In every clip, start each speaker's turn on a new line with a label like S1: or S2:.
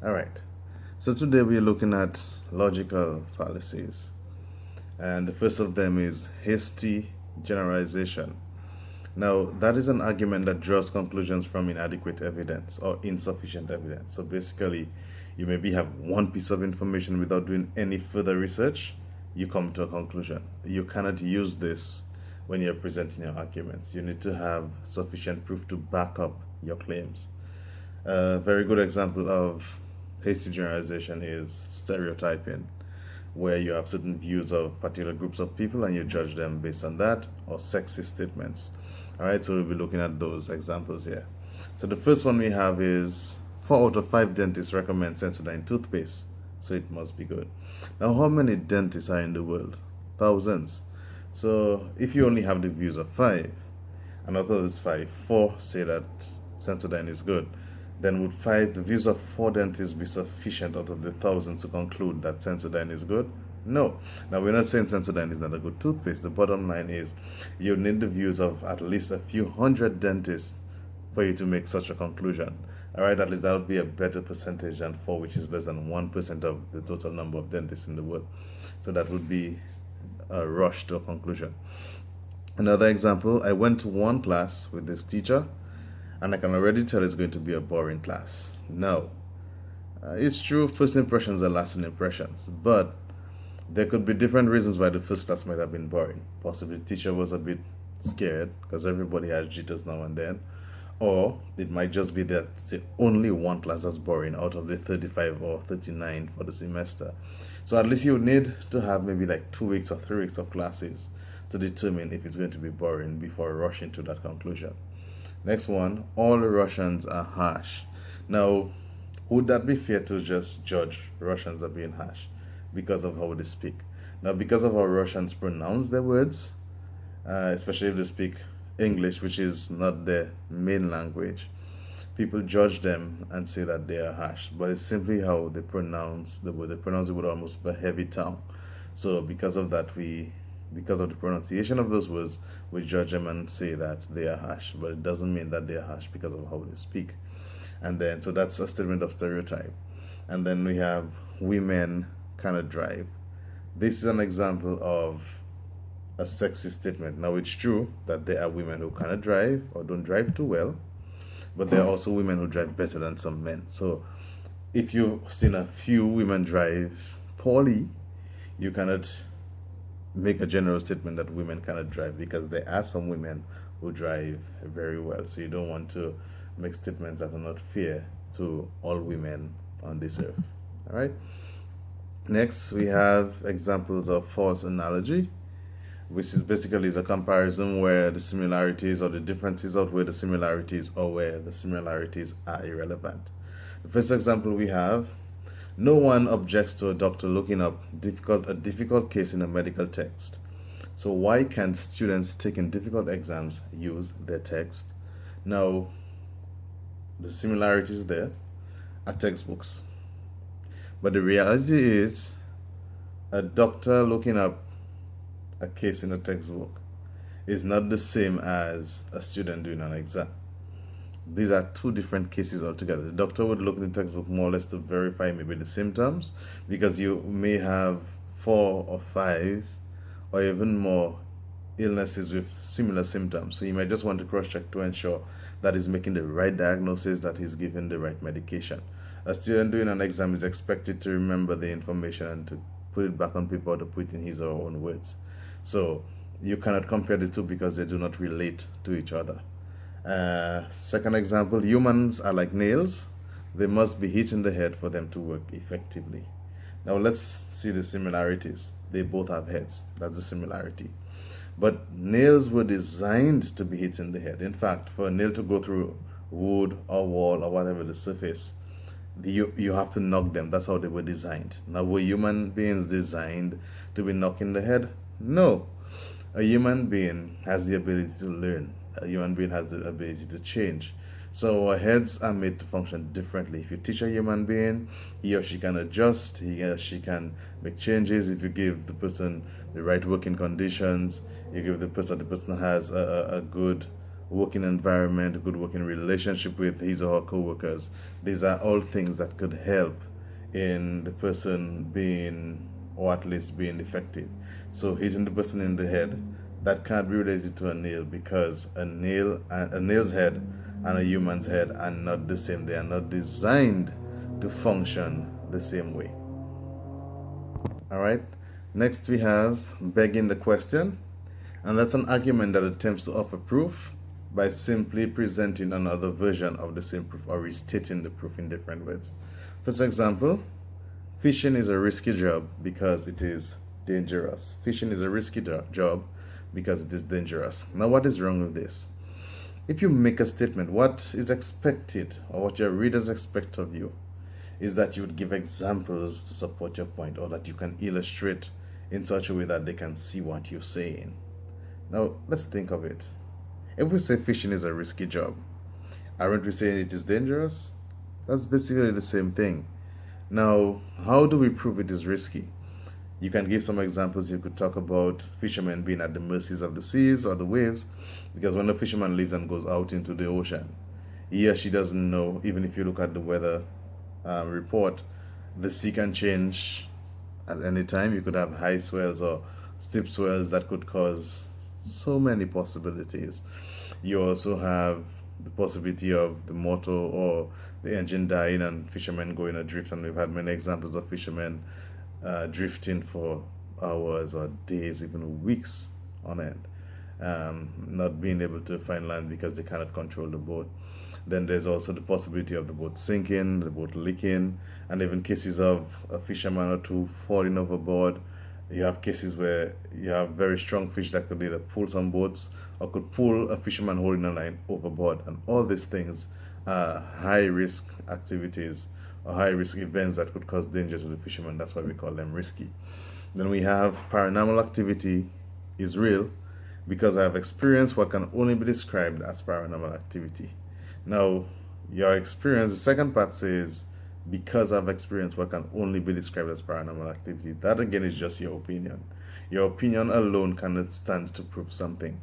S1: All right. So today we're looking at logical fallacies. And the first of them is hasty generalization. Now, that is an argument that draws conclusions from inadequate evidence or insufficient evidence. So basically, you maybe have one piece of information without doing any further research, you come to a conclusion. You cannot use this when you're presenting your arguments. You need to have sufficient proof to back up your claims. A very good example of hasty generalization is stereotyping, where you have certain views of particular groups of people and you judge them based on that, or sexist statements. All right, so we'll be looking at those examples here. So the first one we have is 4 out of 5 dentists recommend Sensodyne toothpaste, so it must be good. Now, how many dentists are in the world? Thousands. So if you only have the views of 5, and out of these 5, 4 say that Sensodyne is good, then would the views of 4 dentists be sufficient out of the thousands to conclude that Sensodyne is good? No. Now, we're not saying Sensodyne is not a good toothpaste. The bottom line is you need the views of at least a few hundred dentists for you to make such a conclusion. All right, at least that would be a better percentage than 4, which is less than 1% of the total number of dentists in the world. So that would be a rush to a conclusion. Another example, I went to one class with this teacher, and I can already tell it's going to be a boring class. No. It's true, first impressions are lasting impressions, but there could be different reasons why the first class might have been boring. Possibly the teacher was a bit scared because everybody has jitters now and then. Or it might just be that it's only one class that's boring out of the 35 or 39 for the semester. So at least you need to have maybe like 2 weeks or 3 weeks of classes to determine if it's going to be boring before rushing to that conclusion. Next one, all Russians are harsh. Now, would that be fair to just judge Russians as being harsh because of how they speak? Now, because of how Russians pronounce their words, especially if they speak English, which is not their main language, people judge them and say that they are harsh. But it's simply how they pronounce the word. They pronounce the word almost with a heavy tongue. So because of that, because of the pronunciation of those words, we judge them and say that they are harsh, but it doesn't mean that they are harsh because of how they speak. And then, so that's a statement of stereotype. And then we have women cannot drive. This is an example of a sexist statement. Now, it's true that there are women who cannot drive or don't drive too well, but there are also women who drive better than some men. So if you've seen a few women drive poorly, you cannot make a general statement that women cannot drive, because there are some women who drive very well. So you don't want to make statements that are not fair to all women on this earth. All right. Next, we have examples of false analogy, which is basically a comparison where the similarities or the differences outweigh the similarities, or where the similarities are irrelevant. The first example we have: no one objects to a doctor looking up a difficult case in a medical text. So why can't students taking difficult exams use their text? Now, the similarities there are textbooks. But the reality is, a doctor looking up a case in a textbook is not the same as a student doing an exam. These are two different cases altogether. The doctor would look in the textbook more or less to verify maybe the symptoms, because you may have 4 or 5 or even more illnesses with similar symptoms. So you might just want to cross-check to ensure that he's making the right diagnosis, that he's giving the right medication. A student doing an exam is expected to remember the information and to put it back on paper, or to put in his or her own words. So you cannot compare the two because they do not relate to each other. Second example, humans are like nails. They must be hit in the head for them to work effectively. Now let's see the similarities. They both have heads. That's the similarity. But nails were designed to be hit in the head. In fact, for a nail to go through wood or wall or whatever the surface, you have to knock them. That's how they were designed. Now, were human beings designed to be knocked in the head? No. A human being has the ability to learn. A human being has the ability to change. So our heads are made to function differently. If you teach a human being, he or she can adjust, he or she can make changes. If you give the person the right working conditions, you give the person has a good working environment, a good working relationship with his or her co-workers. These are all things that could help in the person being, or at least being effective. So hitting the person in the head, that can't be related to a nail, because a nail's head and a human's head are not the same. They are not designed to function the same way. All right. Next, we have begging the question, and that's an argument that attempts to offer proof by simply presenting another version of the same proof or restating the proof in different words. For example, fishing is a risky job because it is dangerous. Fishing is a risky job because it is dangerous. Now, what is wrong with this? If you make a statement, what is expected, or what your readers expect of you, is that you would give examples to support your point, or that you can illustrate in such a way that they can see what you're saying. Now, let's think of it. If we say fishing is a risky job, aren't we saying it is dangerous? That's basically the same thing. Now, how do we prove it is risky? You can give some examples. You could talk about fishermen being at the mercies of the seas or the waves, because when a fisherman leaves and goes out into the ocean, he or she doesn't know, even if you look at the weather report, the sea can change at any time. You could have high swells or steep swells that could cause so many possibilities. You also have the possibility of the motor or the engine dying and fishermen going adrift, and we've had many examples of fishermen drifting for hours or days, even weeks on end, not being able to find land because they cannot control the boat. Then there's also the possibility of the boat sinking, the boat leaking, and even cases of a fisherman or two falling overboard. You have cases where you have very strong fish that could either pull some boats or could pull a fisherman holding a line overboard. And all these things are high risk activities or high risk events that could cause danger to the fisherman. That's why we call them risky. Then we have paranormal activity is real because I have experienced what can only be described as paranormal activity. Now, your experience, the second part says, because I've experienced what can only be described as paranormal activity. That again is just your opinion. Your opinion alone cannot stand to prove something.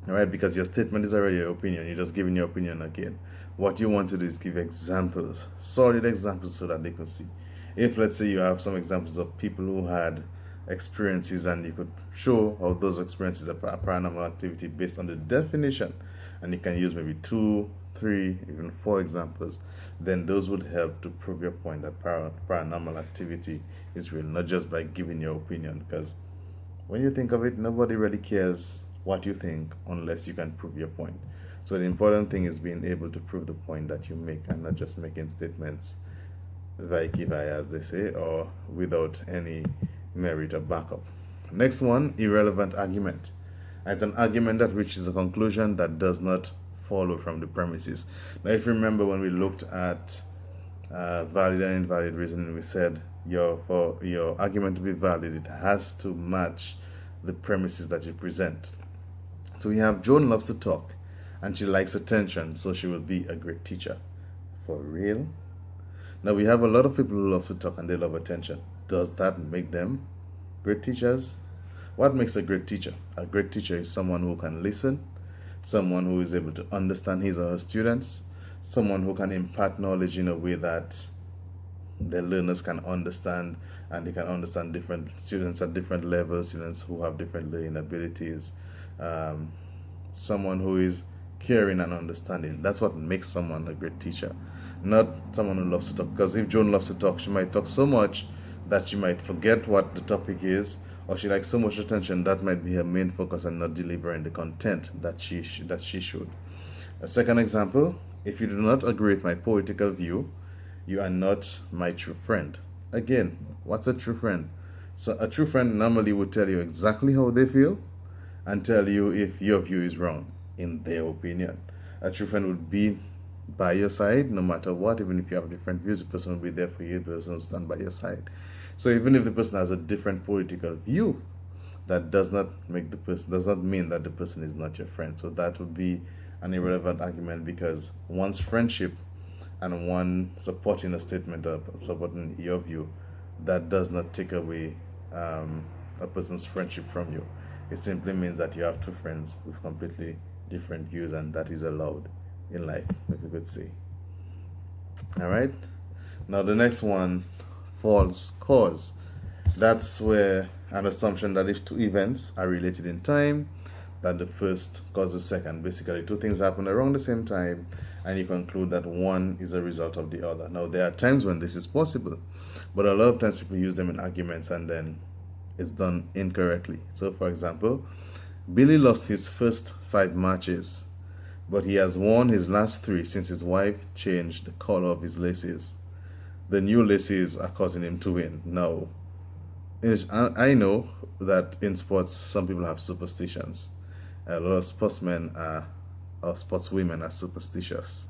S1: Alright, because your statement is already your opinion. You're just giving your opinion again. What you want to do is give examples, solid examples, so that they can see. If, let's say, you have some examples of people who had experiences and you could show how those experiences are paranormal activity based on the definition, and you can use maybe 2, 3, even 4 examples, then those would help to prove your point that paranormal activity is real, not just by giving your opinion. Because when you think of it, nobody really cares what you think unless you can prove your point. So the important thing is being able to prove the point that you make, and not just making statements vaiki-vai, as they say, or without any merit or backup. Next one, irrelevant argument. It's an argument that reaches a conclusion that does not follow from the premises. Now, if you remember when we looked at valid and invalid reasoning, we said for your argument to be valid, it has to match the premises that you present. So we have Joan loves to talk and she likes attention, so she will be a great teacher. For real? Now, we have a lot of people who love to talk and they love attention. Does that make them great teachers? What makes a great teacher? A great teacher is someone who can listen, someone who is able to understand his or her students, someone who can impart knowledge in a way that the learners can understand, and they can understand different students at different levels, students who have different learning abilities, someone who is caring and understanding. That's what makes someone a great teacher, not someone who loves to talk. Because if Joan loves to talk, she might talk so much that she might forget what the topic is, or she likes so much attention that might be her main focus and not delivering the content that she should. A second example, if you do not agree with my political view, you are not my true friend. Again, what's a true friend? So a true friend normally would tell you exactly how they feel and tell you if your view is wrong, in their opinion. A true friend would be by your side no matter what. Even if you have different views, the person will be there for you, the person will stand by your side. So even if the person has a different political view, that does not mean that the person is not your friend. So that would be an irrelevant argument, because one's friendship and one supporting a statement or supporting your view, that does not take away a person's friendship from you. It simply means that you have two friends with completely different views, and that is allowed in life, if you could say. All right. Now the next one, false cause. That's where an assumption that if two events are related in time, that the first causes second. Basically, two things happen around the same time, and you conclude that one is a result of the other. Now, there are times when this is possible, but a lot of times people use them in arguments and then it's done incorrectly. So, for example, Billy lost his first 5 matches, but he has won his last 3 since his wife changed the color of his laces. The new laces are causing him to win. Now, I know that in sports, some people have superstitions. A lot of sportsmen are, or sportswomen are superstitious.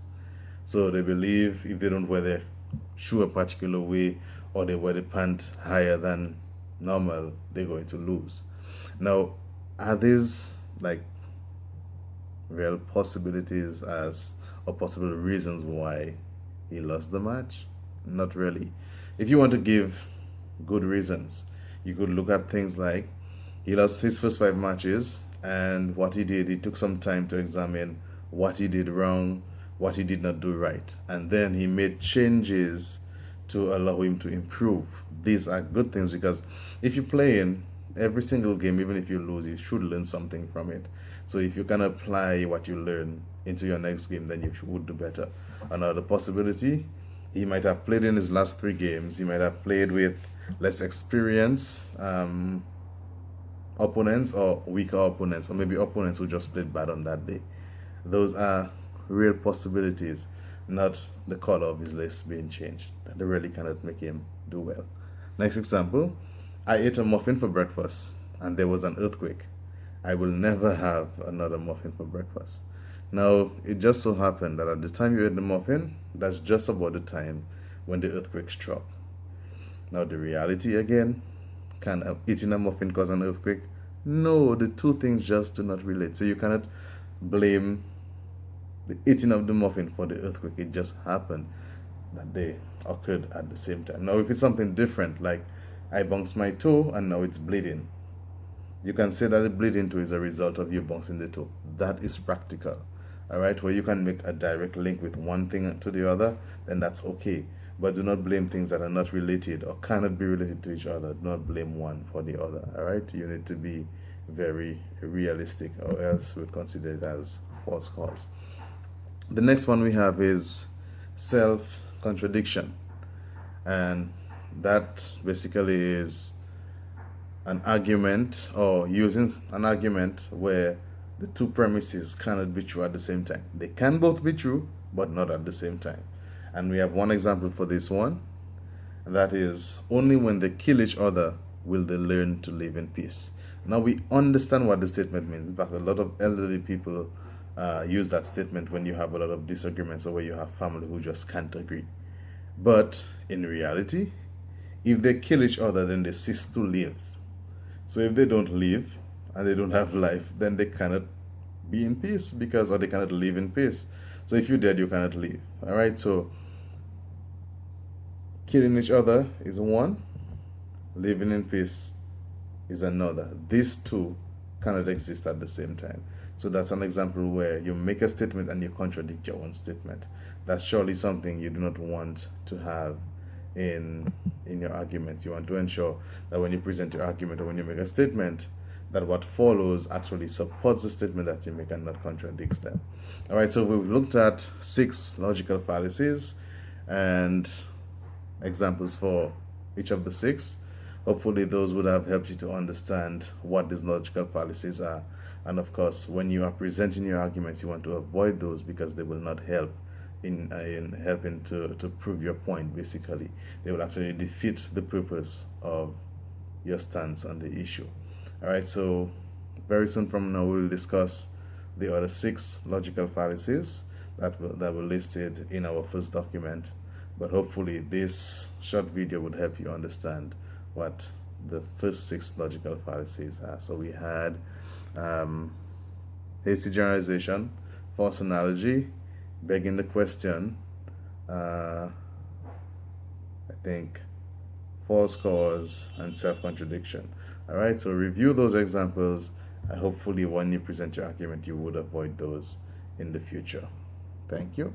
S1: So they believe if they don't wear their shoe a particular way or they wear the pant higher than normal, they're going to lose. Now, are these like real possibilities as or possible reasons why he lost the match? Not really. If you want to give good reasons, you could look at things like he lost his first 5 matches, and what he did, he took some time to examine what he did wrong, what he did not do right, and then he made changes to allow him to improve. These are good things because if you play in every single game, even if you lose, you should learn something from it. So if you can apply what you learn into your next game, then you would do better. Another possibility, he might have played in his last 3 games, he might have played with less experience opponents or weaker opponents, or maybe opponents who just played bad on that day. Those are real possibilities, not the color of his lace being changed. That really cannot make him do well. Next example, I ate a muffin for breakfast and there was an earthquake. I will never have another muffin for breakfast. Now, it just so happened that at the time you ate the muffin, that's just about the time when the earthquake struck. Now, the reality again, can eating a muffin cause an earthquake? No, the two things just do not relate. So you cannot blame the eating of the muffin for the earthquake. It just happened that they occurred at the same time. Now, if it's something different, like I bounced my toe and now it's bleeding, you can say that the bleeding toe is a result of you bouncing the toe. That is practical. All right, where you can make a direct link with one thing to the other, then that's okay. But do not blame things that are not related or cannot be related to each other. Do not blame one for the other. All right, you need to be very realistic, or else we'd consider it as false cause. The next one we have is self contradiction, and that basically is an argument or using an argument where the two premises cannot be true at the same time. They can both be true, but not at the same time. And we have one example for this one, and that is only when they kill each other will they learn to live in peace. Now we understand what the statement means. In fact, a lot of elderly people use that statement when you have a lot of disagreements or where you have family who just can't agree. But in reality, if they kill each other, then they cease to live. So if they don't live and they don't have life, then they cannot be in peace or they cannot live in peace. So if you're dead, you cannot live. All right. So killing each other is one, living in peace is another. These two cannot exist at the same time. So that's an example where you make a statement and you contradict your own statement. That's surely something you do not want to have in your argument. You want to ensure that when you present your argument or when you make a statement, that what follows actually supports the statement that you make and not contradicts them. All right, so we've looked at 6 logical fallacies and examples for each of the 6. Hopefully those would have helped you to understand what these logical fallacies are. And of course, when you are presenting your arguments, you want to avoid those because they will not help in helping to prove your point. Basically, they will actually defeat the purpose of your stance on the issue. All right, so very soon from now we'll discuss the other 6 logical fallacies that were listed in our first document. But hopefully this short video would help you understand what the first 6 logical fallacies are. So we had hasty generalization, false analogy, begging the question, I think false cause, and self-contradiction. All right, so review those examples Hopefully, when you present your argument, you would avoid those in the future. Thank you.